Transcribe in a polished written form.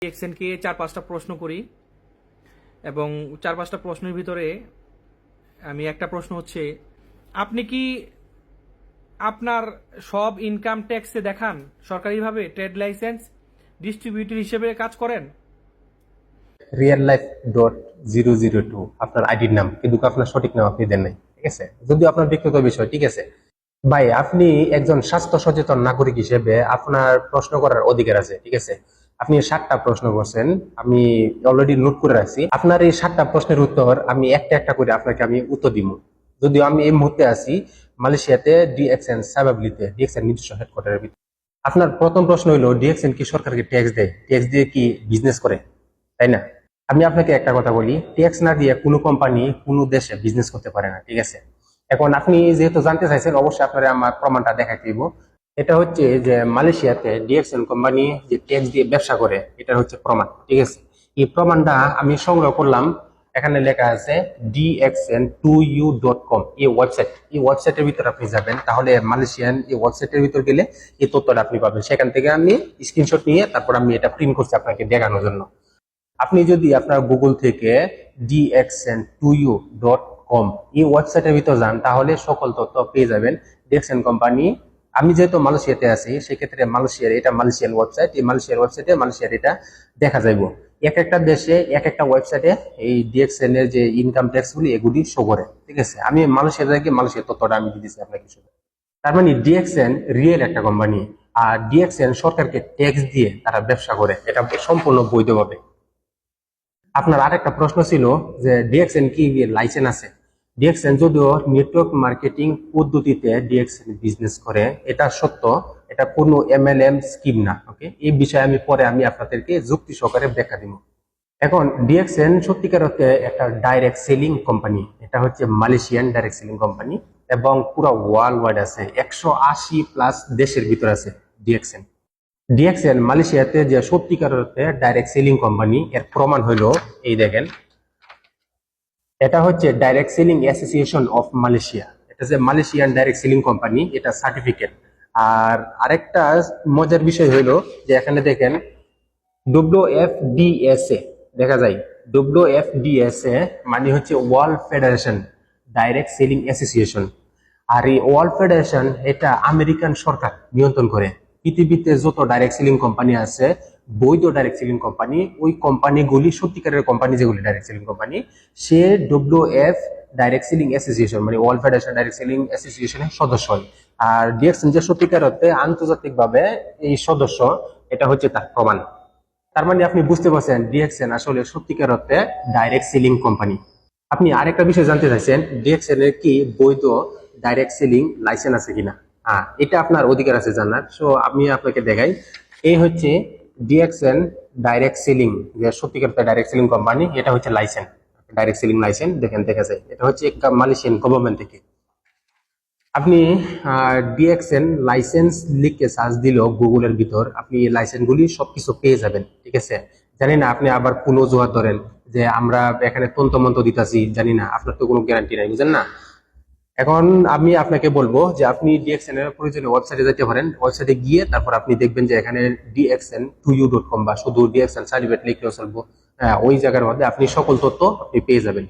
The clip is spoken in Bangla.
এক্সেনকে 4-5টা প্রশ্ন করি এবং 4-5টা প্রশ্নের ভিতরে আমি একটা প্রশ্ন হচ্ছে, আপনি কি আপনার সব ইনকাম ট্যাক্সে দেখান সরকারিভাবে ট্রেড লাইসেন্স ডিস্ট্রিবিউটর হিসেবে কাজ করেন? real-life.002 আপনার আইডির নাম, কিন্তু আপনার সঠিক নাম আপনি দেন নাই, ঠিক আছে? যদিও আপনার ব্যক্তিগত বিষয়, ঠিক আছে ভাই। আপনি একজন স্বাস্থ্য সচেতন নাগরিক হিসেবে আপনার প্রশ্ন করার অধিকার আছে, ঠিক আছে? আপনি 7টা প্রশ্ন করছেন, আমি অলরেডি নোট করে রাখছি। আপনার এই 7টা প্রশ্নের উত্তর আমি একটা একটা করে আপনাকে আমি উত্তর দিব। যদিও আমি এই মুহূর্তে আছি মালয়েশিয়াতে ডিএক্সএন সাবাবলিতে, ডিএক্সএন নিজস্ব হেডকোয়ার্টারের ভিতরে। আপনার প্রথম প্রশ্ন হলো, ডিএক্সএন কি সরকারকে ট্যাক্স দেয়? ট্যাক্স দিয়ে কি বিজনেস করে, তাই না? আমি আপনাকে একটা কথা বলি, ট্যাক্স না দিয়ে কোনো কোম্পানি কোনো দেশে বিজনেস করতে পারে না, ঠিক আছে? এখন আপনি যেহেতু জানতে চাইছেন, অবশ্যই আপনারা আমার প্রমাণটা দেখাই দিব। এটা হচ্ছে যে মালয়েশিয়াতে ডিএক্সএন কোম্পানি যে ট্যাক্স দিয়ে ব্যবসা করে, এটা হচ্ছে প্রমাণ, ঠিক আছে? এই প্রমাণটা আমি সংগ্রহ করলাম। এখানে লেখা আছে dxn2u.com, এই ওয়েবসাইটের ভিতরে আপনি যাবেন, তাহলে মালয়েশিয়ান এই ওয়েবসাইটের ভিতর গেলে এই তথ্যটা আপনি পাবেন। সেখান থেকে আমি স্ক্রিনশট নিয়ে তারপর আমি এটা প্রিন্ট করছি আপনাকে দেখানোর জন্য। আপনি যদি আপনার গুগল থেকে dxn2u.com এই ওয়েবসাইটের ভিতর যান, তাহলে সকল তথ্য পেয়ে যাবেন। ডিএক্সএন কোম্পানি, আমি যেহেতু মালয়েশিয়াতে আছি, সেক্ষেত্রে মালয়েশিয়ার এটা মালয়েশিয়ান ওয়েবসাইট, এই মালয়েশিয়ার ওয়েবসাইটে মালয়েশিয়ার এটা দেখা যাইব। এক একটা দেশে এক একটা ওয়েবসাইটে এই ডিএক্সএন এর যে ইনকাম ট্যাক্স গুলি এগুলি শো করে, ঠিক আছে? আমি মালয়েশিয়া থেকে মালয়েশিয়ার তথ্যটা আমি দিতেছি আপনাকে শুধু। তার মানে ডিএক্সএন রিয়েল একটা কোম্পানি, আর ডিএক্সএন সরকারকে ট্যাক্স দিয়ে তারা ব্যবসা করে, এটা সম্পূর্ণ বৈধভাবে। আপনার আরেকটা প্রশ্ন ছিল যে ডিএক্সএন কি লাইসেন্স আছে? ডিএক্সএন যদিও নেটওয়ার্ক মার্কেটিং পদ্ধতিতে ডিএক্সএন বিজনেস করে, এটা সত্য, এটা কোনো এমএলএম স্কিম না। ওকে, এই বিষয়ে আমি পরে আপনাদেরকে যুক্তি সহকারে ব্যাখ্যা দিব। এখন ডিএক্সএন সত্যিকার অর্থে একটা ডাইরেক্ট সেলিং কোম্পানি, এটা হচ্ছে মালয়েশিয়ান ডাইরেক্ট সেলিং কোম্পানি, এবং পুরো ওয়ার্ল্ড ওয়াইড আছে, 180+ দেশের ভিতর আছে ডিএক্সএন। ডিএক্সএল মালয়েশিয়াতে যে সত্যিকার অর্থে ডাইরেক্ট সেলিং কোম্পানি, এর প্রমাণ হলো এই দেখেন, এটা হচ্ছে direct selling association of Malaysia, এটা যে মালয়েশিয়ান ডাইরেক্ট সেলিং কোম্পানি, এটা সার্টিফিকেট। আর আরেকটা মজার বিষয় হলো যে এখানে দেখেন WFDSA দেখা যায়, WFDSA মানে হচ্ছে world federation direct selling association. আর এই ওয়ার্ল্ড ফেডারেশন এটা আমেরিকান সরকার নিয়ন্ত্রণ করে। পৃথিবীতে যত ডাইরেক্ট সেলিং কোম্পানি আছে, বৈধ ডাইরেক্ট সেলিং কোম্পানি, ওই কোম্পানিগুলি সত্যিকারের কোম্পানি যেগুলি ডাইরেক্ট সেলিং কোম্পানি, সে WF ডাইরেক্ট সেলিং অ্যাসোসিয়েশন মানে ওয়ার্ল্ড ফেডারেশন ডাইরেক্ট সেলিং অ্যাসোসিয়েশনের সদস্য হয়। আর ডিএক্সএন যে সত্যিকার অর্থে আন্তর্জাতিকভাবে এই সদস্য, এটা হচ্ছে তার প্রমাণ। তার মানে আপনি বুঝতে পারছেন ডিএক্সএন আসলে সত্যিকার অর্থে ডাইরেক্ট সেলিং কোম্পানি। আপনি আরেকটা বিষয় জানতে চাইছেন, ডিএক্সএন এর কি বৈধ ডাইরেক্ট সেলিং লাইসেন্স আছে কিনা? হ্যাঁ, এটা আপনার অধিকার আছে জানার। সো আমি আপনাকে দেখাই, এই হচ্ছে ডিএক্সএন ডাইরেক্ট সেলিং, যে সত্যিকার ডাইরেক্ট সেলিং কোম্পানি, এটা হচ্ছে লাইসেন্স, ডাইরেক্ট সেলিং লাইসেন্স দেখেন, দেখা যায় এটা হচ্ছে মালয়েশিয়ান গভর্নমেন্ট থেকে। আপনি ডিএক্সএন লাইসেন্স লিখে সার্চ দিল গুগলের ভিতর, আপনি এই লাইসেন্স গুলি সবকিছু পেয়ে যাবেন, ঠিক আছে? জানি না আপনি আবার কোন অজুহাত ধরেন যে আমরা এখানে তন্ত্রমন্ত্র দিতেছি, জানি না, আপনার তো কোনো গ্যারান্টি নাই, বুঝেন না? এখন আমি আপনাকে বলবো যে আপনি ডিএক্সএন এর প্রয়োজনীয় ওয়েবসাইটে যেতে পারেন, ওয়েবসাইটে গিয়ে তারপর আপনি দেখবেন যে এখানে dxn2u.com বা শুধু ডিএক্সএন সার্টিফিকেট লিখলেও চলবো। ওই জায়গার মধ্যে আপনি সকল তথ্য আপনি পেয়ে যাবেন।